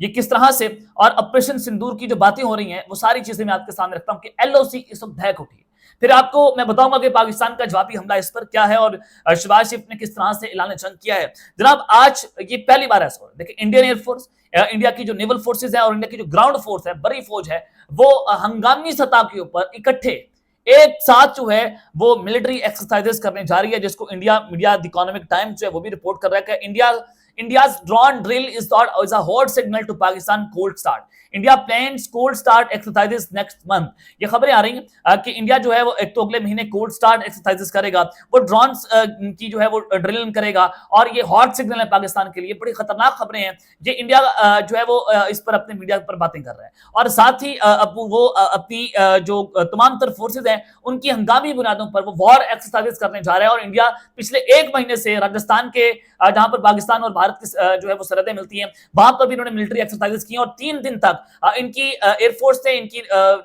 یہ کس طرح سے اور آپریشن سندور کی جو باتیں ہو رہی ہیں وہ ساری چیزیں میں آپ کے سامنے رکھتا ہوں کہ ایل او سی اس وقت دھیک اٹھی. پھر آپ کو میں بتاؤں گا کہ پاکستان کا جوابی حملہ اس پر کیا ہے اور شہباز شریف نے کس طرح سے اعلان جنگ کیا ہے. جناب آج یہ پہلی بار ایسا ہو رہا ہے. دیکھیں انڈین ایئر فورس، انڈیا کی جو نیول فورسز ہیں اور انڈیا کی جو گراؤنڈ فورس ہے، بڑی فوج ہے، وہ ہنگامی سطح کے اوپر اکٹھے ایک ساتھ جو ہے وہ ملٹری ایکسرسائزز کرنے جا رہی ہے، جس کو انڈیا میڈیا دی اکانومک ٹائمز جو ہے وہ بھی رپورٹ کر رہا ہے کہ India's drone drill is a hot signal to Pakistan cold start. India plans cold start exercises next month. یہ خبریں آ رہی ہیں کہ انڈیا جو ہے وہ ایک تو اگلے مہینے کولڈ سٹارٹ ایکسرسائزز کرے گا، وہ ڈرونز کی جو ہے وہ ڈرلنگ کرے گا، اور یہ ہاٹ سگنل ہے پاکستان کے لیے. بڑی خطرناک خبریں ہیں. یہ انڈیا جو ہے وہ اس پر اپنے میڈیا پر باتیں کر رہا ہے، اور ساتھ ہی وہ اپنی جو تمام تر فورسز ہیں ان کی ہنگامی بنیادوں پر وہ وار ایکسرسائزز کرنے جا رہا ہے. اور انڈیا پچھلے ایک مہینے سے راجستھان کے جہاں پر پاکستان اور بھارت کی جو ہے وہ سرحدیں ملتی ہیں وہاں پر بھی انہوں نے ملٹری ایکسرسائزز کی، اور 3 دن تک ان کی ایئر فورس نے، ان کی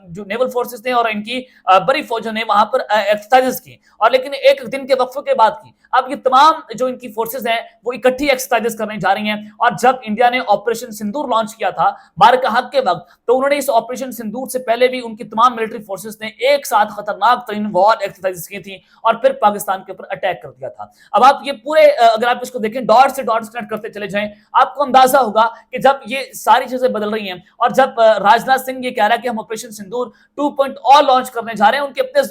جو نیول فورسز نے اور ان کی بڑی فوجوں نے وہاں پر ایکسرسائزز کی، اور لیکن ایک دن کے وقفے کے بعد کی. اب یہ تمام جو ان کی فورسز ہیں وہ اکٹھی ایکسرسائزز کرنے جا رہی ہیں. اور جب انڈیا نے آپریشن سندور لانچ کیا تھا مارکا حق کے وقت، تو انہوں نے اس آپریشن سندور سے پہلے بھی ان کی تمام ملٹری فورسز نے ایک ساتھ خطرناک ترین وار ایکسرسائزز کی تھی اور پھر پاکستان کے اوپر اٹیک کر دیا تھا. اب آپ یہ پورے اگر آپ اس کو دیکھیں ڈاٹ سے ڈاٹ کنیکٹ کرتے چلے جائیں، آپ کو اندازہ ہوگا کہ جب یہ ساری چیزیں بدل رہی ہیں اور جب راجناتھ سنگھ یہ کہہ رہا ہے کہ ہم آپریشن سندور 2.0 لانچ کرنے جا رہے ہیں، ان کے اپنے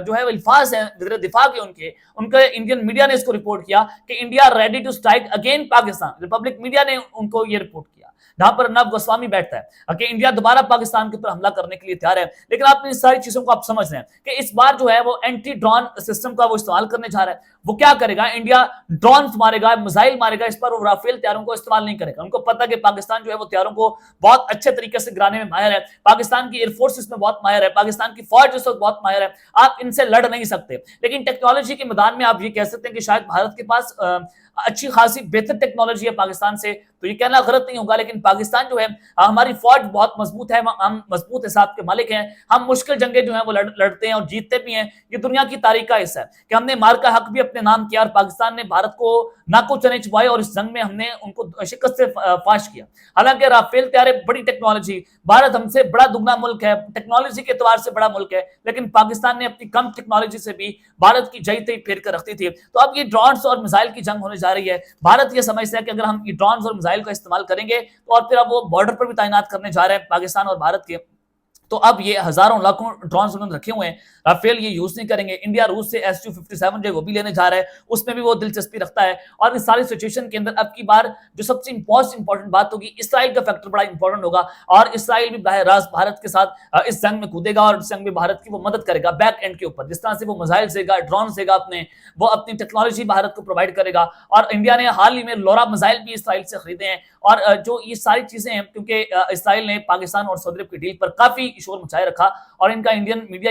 جو ہے الفاظ ہیں وزیر دفاع کے، ان کے انڈین میڈیا نے اس کو رپورٹ کیا کہ India ready to strike again Pakistan. Republic media نے ان کو یہ رپورٹ کیا جہاں پر ارنب گوسوامی بیٹھتا ہے کہ انڈیا دوبارہ پاکستان کے اوپر حملہ کرنے کے لیے تیار ہے. لیکن آپ ان ساری چیزوں کو آپ سمجھ رہے ہیں کہ اس بار جو ہے وہ اینٹی ڈرون سسٹم کا وہ استعمال کرنے جا رہا ہے. وہ کیا کرے گا؟ انڈیا ڈرونز مارے گا، میزائل مارے گا، اس پر وہ رافیل طیاروں کو استعمال نہیں کرے گا. ان کو پتہ کہ پاکستان جو ہے وہ طیاروں کو بہت اچھے طریقے سے گرانے میں ماہر ہے، پاکستان کی ایئر فورس اس میں بہت ماہر ہے، پاکستان کی فوج اس وقت بہت ماہر ہے. آپ ان سے لڑ نہیں سکتے. لیکن ٹیکنالوجی کے میدان میں آپ یہ کہہ سکتے ہیں کہ شاید بھارت کے پاس اچھی خاصی بہتر ٹیکنالوجی ہے پاکستان سے، تو یہ کہنا غلط نہیں ہوگا. لیکن پاکستان جو ہے ہماری فوج بہت مضبوط ہے، ہم مضبوط حساب کے مالک ہیں، ہم مشکل جنگیں جو ہیں وہ لڑتے ہیں اور جیتتے بھی ہیں. یہ دنیا کی تاریخ کا حصہ ہے کہ ہم نے مارکا حق بھی اپنے نام کیا اور پاکستان نے بھارت کو ناکو چنے چبائے اور اس جنگ میں ہم نے ان کو شکست سے فاش کیا. حالانکہ رافیل طیارے بڑی ٹیکنالوجی، بھارت ہم سے بڑا دگنا ملک ہے، ٹیکنالوجی کے اعتبار سے بڑا ملک ہے، لیکن پاکستان نے اپنی کم ٹیکنالوجی سے بھی بھارت کی جئی تئی پھیر کر رکھتی تھی. تو اب یہ ڈرونز اور میزائل کی جنگ ہونے جا رہی ہے. بھارت یہ سمجھتا ہے کہ اگر ہم یہ ڈرونز اور میزائل کا استعمال کریں گے تو اور پھر اب وہ بارڈر پر بھی تعینات کرنے جا رہے ہیں پاکستان اور بھارت کے، تو اب یہ ہزاروں لاکھوں ڈرونز انہوں نے رکھے ہوئے ہیں. رافیل یہ یوز نہیں کریں گے. انڈیا روس سے S-257 جو وہ بھی لینے جا رہا ہے، اس میں بھی وہ دلچسپی رکھتا ہے. اور اس ساری سچویشن کے اندر اب کی بار جو سب سے موسٹ امپورٹنٹ بات ہوگی، اسرائیل کا فیکٹر بڑا امپورٹنٹ ہوگا، اور اسرائیل بھی براہ راست بھارت کے ساتھ اس جنگ میں کودے گا اور اس جنگ میں بھارت کی وہ مدد کرے گا بیک اینڈ کے اوپر. جس طرح سے وہ میزائل دے گا، ڈرونز دے گا، وہ اپنی ٹیکنالوجی بھارت کو پرووائڈ کرے گا. اور انڈیا نے حال ہی میں لورا میزائل بھی اسرائیل سے خریدے ہیں. اور جو یہ ساری چیزیں ہیں، کیونکہ اسرائیل نے پاکستان اور سعودی عرب کی ڈیل پر کافی شور مچائے رکھا، اور ان کا انڈین میڈیا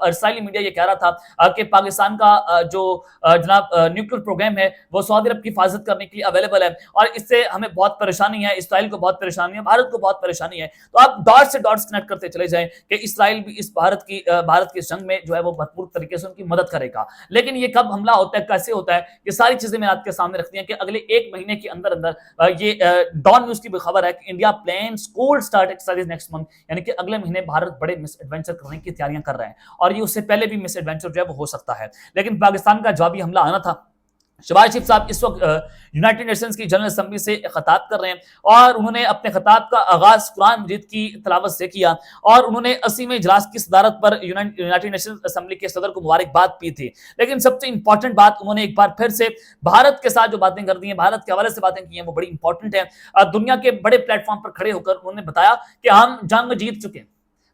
اسرائیلی میڈیا یہ کہہ رہا تھا کہ پاکستان کا جو جناب نیوکلیر پروگرام ہے وہ سعودی عرب کی حفاظت کرنے کے لیے اویلیبل ہے، اور اس سے ہمیں بہت پریشانی ہے، اسرائیل کو بہت پریشانی ہے، بھارت کو بہت پریشانی ہے. تو آپ ڈاٹ سے ڈاٹس کنیکٹ کرتے چلے جائیں کہ اسرائیل بھی اس بھارت کی جنگ میں جو ہے وہ بھرپور طریقے سے ان کی مدد کرے گا. لیکن یہ کب حملہ ہوتا ہے، کیسے ہوتا ہے، یہ ساری چیزیں میں آپ کے سامنے رکھتی ہیں کہ اگلے ایک مہینے کے اندر یہ ڈان نیوز کی بھی خبر ہے کہ India plans cold start exercise next month, یعنی کہ اگلے مہینے بھارت بڑے مس ایڈونچر کرنے کی تیاریاں کر رہے ہیں، اور یہ اس سے پہلے بھی مس ایڈونچر جو ہے وہ ہو سکتا ہے. لیکن پاکستان کا جوابی حملہ آنا تھا. شہباز شریف صاحب اس وقت یونائٹڈ نیشنز کی جنرل اسمبلی سے خطاب کر رہے ہیں، اور انہوں نے اپنے خطاب کا آغاز قرآن مجید کی تلاوت سے کیا، اور انہوں نے 80ویں اجلاس کی صدارت پر یونائٹڈ نیشنز اسمبلی کے صدر کو مبارکباد دی تھی. لیکن سب سے امپورٹنٹ بات انہوں نے ایک بار پھر سے بھارت کے ساتھ جو باتیں کر دی ہیں، بھارت کے حوالے سے باتیں کی ہیں، وہ بڑی امپورٹنٹ ہیں. دنیا کے بڑے پلیٹ فارم پر کھڑے ہو کر انہوں نے بتایا کہ ہم جنگ جیت چکے ہیں.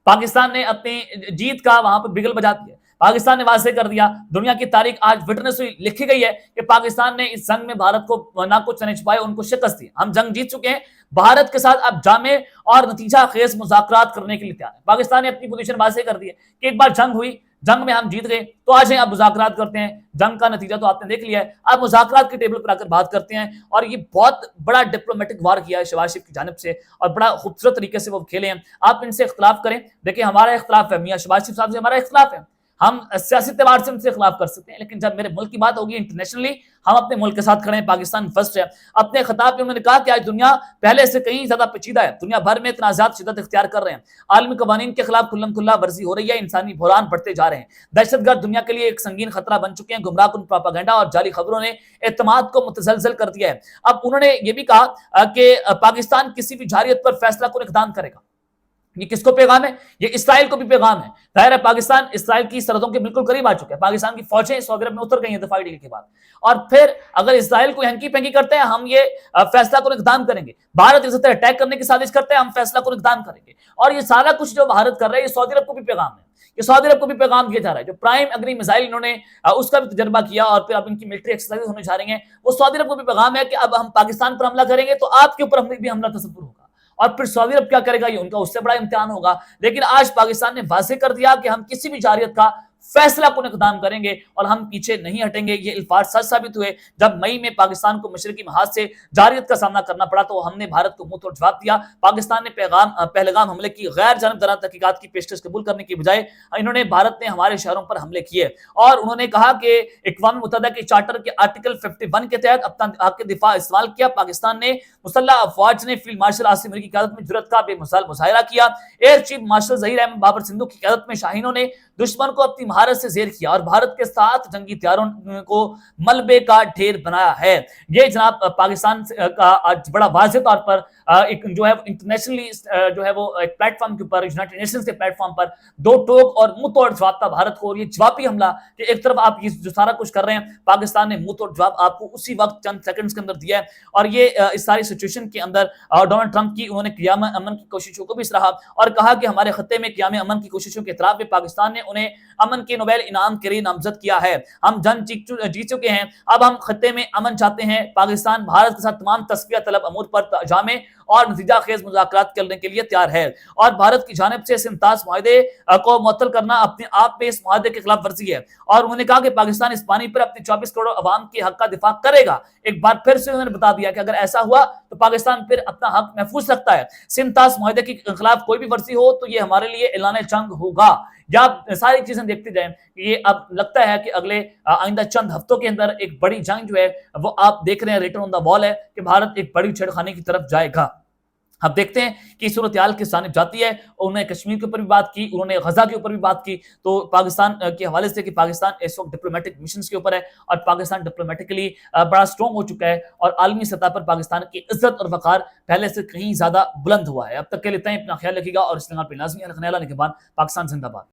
پاکستان نے اپنی جیت کا وہاں پر بگل بجا دیا. پاکستان نے واضح کر دیا، دنیا کی تاریخ آج وٹنس ہوئی، لکھی گئی ہے کہ پاکستان نے اس جنگ میں بھارت کو نہ کچھ چنے چھپائے، ان کو شکست دی. ہم جنگ جیت چکے ہیں. بھارت کے ساتھ اب جامع اور نتیجہ خیز مذاکرات کرنے کے لیے تیار ہے. پاکستان نے اپنی پوزیشن واضح کر دی ہے کہ ایک بار جنگ ہوئی، جنگ میں ہم جیت گئے، تو آج اب مذاکرات کرتے ہیں. جنگ کا نتیجہ تو آپ نے دیکھ لیا ہے، اب مذاکرات کے ٹیبل پر آ کر بات کرتے ہیں. اور یہ بہت بڑا ڈپلومیٹک وار کیا ہے شہباز شریف کی جانب سے، اور بڑا خوبصورت طریقے سے وہ کھیلے ہیں. آپ ان سے اختلاف کریں، دیکھیں ہمارا اختلاف ہے، میاں شہباز شریف صاحب سے ہمارا اختلاف ہے، ہم سیاسی اعتبار سے ان سے اختلاف کر سکتے ہیں، لیکن جب میرے ملک کی بات ہوگی انٹرنیشنلی، ہم اپنے ملک کے ساتھ کھڑے ہیں، پاکستان فرسٹ ہے۔ اپنے خطاب میں انہوں نے کہا کہ آج دنیا پہلے سے کہیں زیادہ پیچیدہ ہے، دنیا بھر میں تنازعات شدت اختیار کر رہے ہیں، عالمی قوانین کے خلاف کھلم کھلا ورزی ہو رہی ہے، انسانی بحران بڑھتے جا رہے ہیں، دہشت گرد دنیا کے لیے ایک سنگین خطرہ بن چکے ہیں، گمراہ کن پروپیگنڈا اور جعلی خبروں نے اعتماد کو متزلزل کر دیا ہے۔ اب انہوں نے یہ بھی کہا کہ پاکستان کسی بھی جارحیت پر فیصلہ کن اقدام کرے گا۔ یہ کس کو پیغام ہے؟ یہ اسرائیل کو بھی پیغام ہے۔ ظاہر ہے پاکستان اسرائیل کی سرحدوں کے بالکل قریب آ چکا ہے، پاکستان کی فوجیں سعودی عرب میں اتر گئی ہیں دفاعی ڈیل کے بعد، اور پھر اگر اسرائیل کو ہینکی پینکی کرتے ہیں ہم یہ فیصلہ کن اقدام کریں گے، بھارت اس طرح اٹیک کرنے کی سازش کرتے ہیں ہم فیصلہ کن اقدام کریں گے، اور یہ سارا کچھ جو بھارت کر رہا ہے یہ سعودی عرب کو بھی پیغام ہے، یہ سعودی عرب کو بھی پیغام دیا جا رہا ہے۔ جو پرائم اگنی میزائل انہوں نے اس کا بھی تجربہ کیا اور پھر اب ان کی ملٹری ایکسرسائز ہونے جا رہی ہیں، وہ سعودی عرب کو بھی پیغام ہے کہ اب ہم پاکستان پر حملہ کریں گے تو آپ کے اوپر ہم بھی حملہ تصور ہوگا، اور پھر سعودی عرب کیا کرے گا یہ ان کا اس سے بڑا امتحان ہوگا۔ لیکن آج پاکستان نے واضح کر دیا کہ ہم کسی بھی جارحیت کا فیصلہ کن اقدام کریں گے اور ہم پیچھے نہیں ہٹیں گے۔ یہ الفاظ سچ ثابت ہوئے جب مئی میں پاکستان کو مشرقی محاذ سے جارحیت کا سامنا کرنا پڑا تو ہم نے بھارت کو منہ توڑ جواب دیا۔ پاکستان نے پہلگام حملے کی غیر جانبدارانہ تحقیقات کی پیشکش قبول کرنے کی بجائے انہوں نے بھارت نے ہمارے شہروں پر حملے کیے، اور انہوں نے کہا کہ اقوام متحدہ کے چارٹر کے آرٹیکل 51 کے تحت اپنا حق دفاع استعمال کیا۔ پاکستان نے مسلح افواج نے فیلڈ مارشل عاصم منیر کی قیادت میں جرأت کا بے مثال مظاہرہ کیا۔ Air chief marshal Zaheer Ahmed Babar Sidhu کی قیادت میں شاہینوں نے دشمن کو اپنی مہارت سے زیر کیا اور بھارت کے ساتھ جنگی ہتھیاروں کو ملبے کا ڈھیر بنایا ہے۔ یہ جناب پاکستان کا آج بڑا واضح طور پر ایک جو ہے انٹرنیشنلی جو ہے وہ ایک پلیٹ فارم کے اوپر، یونائٹڈ نیشنز کے پلیٹ فارم پر دو ٹوک اور منہ توڑ جواب تھا بھارت کو، اور یہ جوابی حملہ کہ ایک طرف آپ یہ جو سارا کچھ کر رہے ہیں پاکستان نے منہ توڑ جواب آپ کو اسی وقت چند سیکنڈز کے اندر دیا ہے، اور یہ اس ساری سچویشن کے اندر ڈونلڈ ٹرمپ کی انہوں نے قیام امن کی کوششوں کو بھی سراہا اور کہا کہ ہمارے خطے میں قیام امن کی کوششوں کے اعتراف میں پاکستان نے انہیں امن کے نوبل انعام کے لیے نامزد کیا ہے۔ ہم جنگ جیت چکے ہیں، اب ہم خطے میں امن چاہتے ہیں۔ پاکستان بھارت کے ساتھ تمام تصفیہ طلب امور پر جامع اور نتیجہ خیز مذاکرات کرنے کے لیے تیار ہے، اور بھارت کی جانب سے سمتاز معاہدے کو معطل کرنا اپنے آپ میں اس معاہدے کے خلاف ورزی ہے، اور انہوں نے کہا کہ پاکستان اس پانی پر اپنے 24 کروڑ عوام کے حق کا دفاع کرے گا۔ ایک بار پھر سے انہوں نے بتا دیا کہ اگر ایسا ہوا تو پاکستان پھر اپنا حق محفوظ رکھتا ہے، سمتاز معاہدے کے خلاف کوئی بھی ورزی ہو تو یہ ہمارے لیے اعلان جنگ ہوگا۔ یا ساری چیزیں دیکھتے جائیں، یہ اب لگتا ہے کہ اگلے آئندہ چند ہفتوں کے اندر ایک بڑی جنگ جو ہے وہ آپ دیکھ رہے ہیں ریٹن آن دا وال ہے کہ بھارت ایک بڑی چھیڑخانی کی طرف جائے گا۔ اب دیکھتے ہیں کہ صورتحال کس جانب جاتی ہے۔ انہوں نے کشمیر کے اوپر بھی بات کی، انہوں نے غزہ کے اوپر بھی بات کی، تو پاکستان کے حوالے سے کہ پاکستان اس وقت ڈپلومیٹک مشنز کے اوپر ہے اور پاکستان ڈپلومیٹکلی بڑا سٹرونگ ہو چکا ہے، اور عالمی سطح پر پاکستان کی عزت اور وقار پہلے سے کہیں زیادہ بلند ہوا ہے۔ اب تک کے لیے اتنا ہی، اپنا خیال رکھیے گا، اور اس چینل پہ لازمی خیال رکھنے کے بعد پاکستان زندہ باد۔